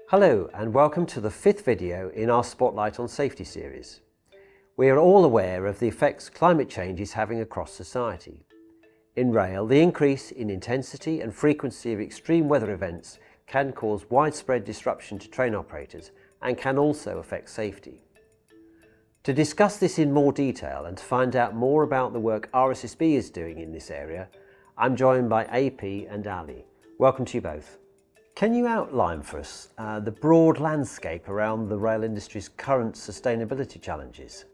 Hello and welcome to the fifth video in our Spotlight on Safety series. We are all aware of the effects climate change is having across society. In rail, the increase in intensity and frequency of extreme weather events can cause widespread disruption to train operators and can also affect safety. To discuss this in more detail and to find out more about the work RSSB is doing in this area, I'm joined by AP and Ali. Welcome to you both. Can you outline for us the broad landscape around the rail industry's current sustainability challenges?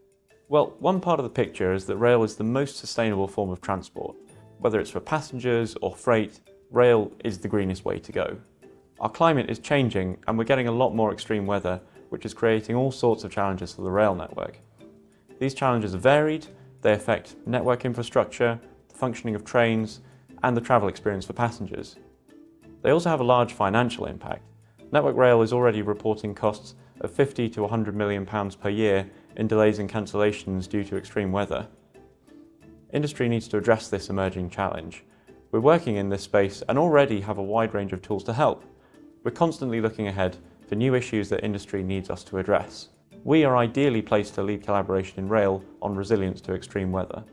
Well, one part of the picture is that rail is the most sustainable form of transport. Whether it's for passengers or freight, rail is the greenest way to go. Our climate is changing and we're getting a lot more extreme weather, which is creating all sorts of challenges for the rail network. These challenges are varied, they affect network infrastructure, the functioning of trains, and the travel experience for passengers. They also have a large financial impact. Network Rail is already reporting costs of £50 to £100 million per year in delays and cancellations due to extreme weather. Industry needs to address this emerging challenge. We're working in this space and already have a wide range of tools to help. We're constantly looking ahead for new issues that industry needs us to address. We are ideally placed to lead collaboration in rail on resilience to extreme weather.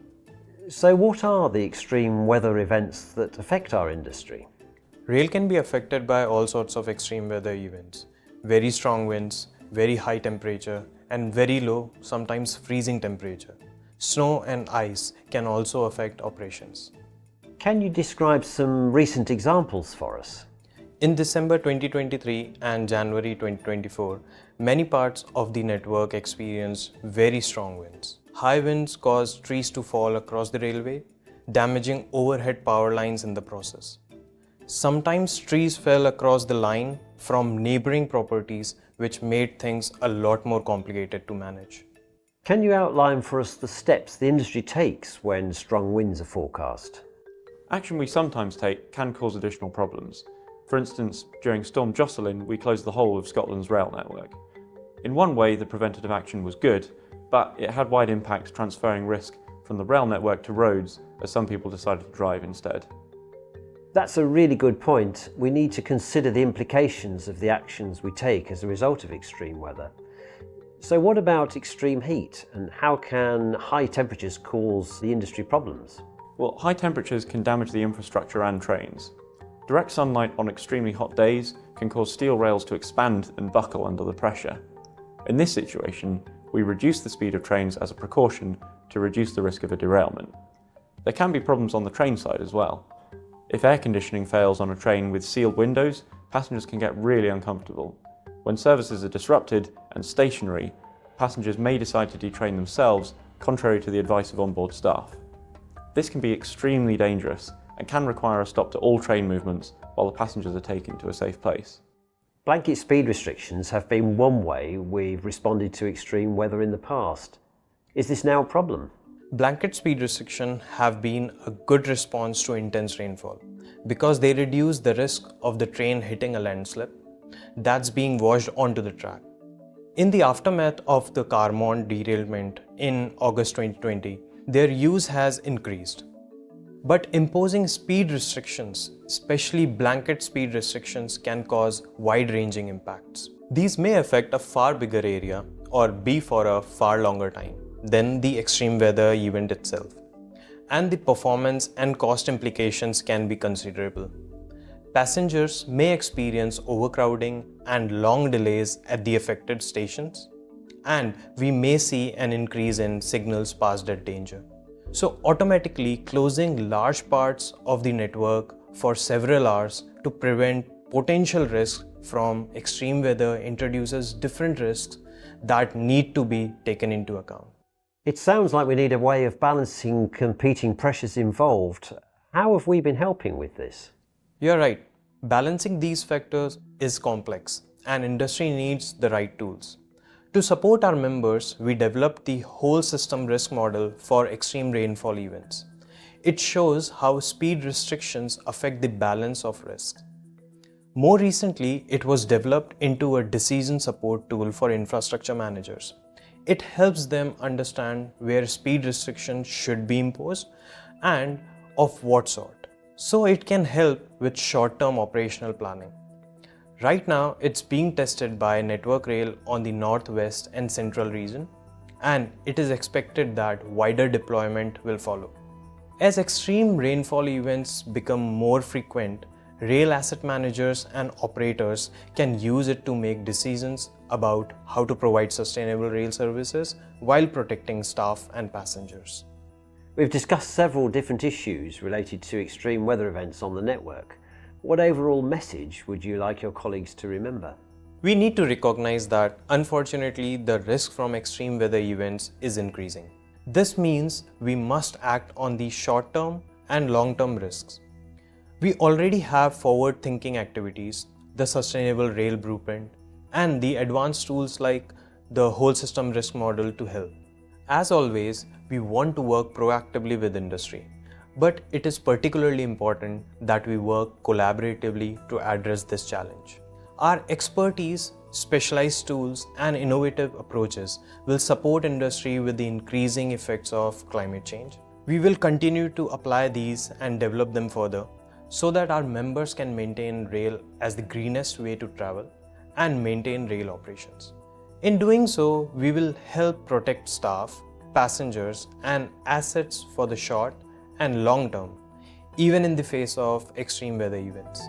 So what are the extreme weather events that affect our industry? Rail can be affected by all sorts of extreme weather events. Very strong winds, very high temperature, and very low, sometimes freezing temperature. Snow and ice can also affect operations. Can you describe some recent examples for us? In December 2023 and January 2024, many parts of the network experienced very strong winds. High winds caused trees to fall across the railway, damaging overhead power lines in the process. Sometimes trees fell across the line from neighboring properties, which made things a lot more complicated to manage. Can you outline for us the steps the industry takes when strong winds are forecast? Action we sometimes take can cause additional problems. For instance, during Storm Jocelyn, we closed the whole of Scotland's rail network. In one way, the preventative action was good, but it had wide impacts transferring risk from the rail network to roads as some people decided to drive instead. That's a really good point. We need to consider the implications of the actions we take as a result of extreme weather. So what about extreme heat, and how can high temperatures cause the industry problems? Well, high temperatures can damage the infrastructure and trains. Direct sunlight on extremely hot days can cause steel rails to expand and buckle under the pressure. In this situation, we reduce the speed of trains as a precaution to reduce the risk of a derailment. There can be problems on the train side as well. If air conditioning fails on a train with sealed windows, passengers can get really uncomfortable. When services are disrupted and stationary, passengers may decide to detrain themselves, contrary to the advice of onboard staff. This can be extremely dangerous and can require a stop to all train movements while the passengers are taken to a safe place. Blanket speed restrictions have been one way we've responded to extreme weather in the past. Is this now a problem? Blanket speed restriction have been a good response to intense rainfall because they reduce the risk of the train hitting a landslip that's being washed onto the track. In the aftermath of the Carmont derailment in August 2020, their use has increased. But imposing speed restrictions, especially blanket speed restrictions, can cause wide-ranging impacts. These may affect a far bigger area or be for a far longer time than the extreme weather event itself, and the performance and cost implications can be considerable. Passengers may experience overcrowding and long delays at the affected stations, and we may see an increase in signals passed at danger. So automatically closing large parts of the network for several hours to prevent potential risks from extreme weather introduces different risks that need to be taken into account. It sounds like we need a way of balancing competing pressures involved. How have we been helping with this? You're right. Balancing these factors is complex and industry needs the right tools. To support our members, we developed the whole system risk model for extreme rainfall events. It shows how speed restrictions affect the balance of risk. More recently, it was developed into a decision support tool for infrastructure managers. It helps them understand where speed restrictions should be imposed and of what sort, so it can help with short-term operational planning. Right now, it's being tested by Network Rail on the northwest and central region, and it is expected that wider deployment will follow. As extreme rainfall events become more frequent, rail asset managers and operators can use it to make decisions about how to provide sustainable rail services while protecting staff and passengers. We've discussed several different issues related to extreme weather events on the network. What overall message would you like your colleagues to remember? We need to recognize that, unfortunately, the risk from extreme weather events is increasing. This means we must act on the short-term and long-term risks. We already have forward-thinking activities, the Sustainable Rail Blueprint, and the advanced tools like the Whole System Risk Model to help. As always, we want to work proactively with industry, but it is particularly important that we work collaboratively to address this challenge. Our expertise, specialized tools, and innovative approaches will support industry with the increasing effects of climate change. We will continue to apply these and develop them further so that our members can maintain rail as the greenest way to travel and maintain rail operations. In doing so, we will help protect staff, passengers, and assets for the short and long term, even in the face of extreme weather events.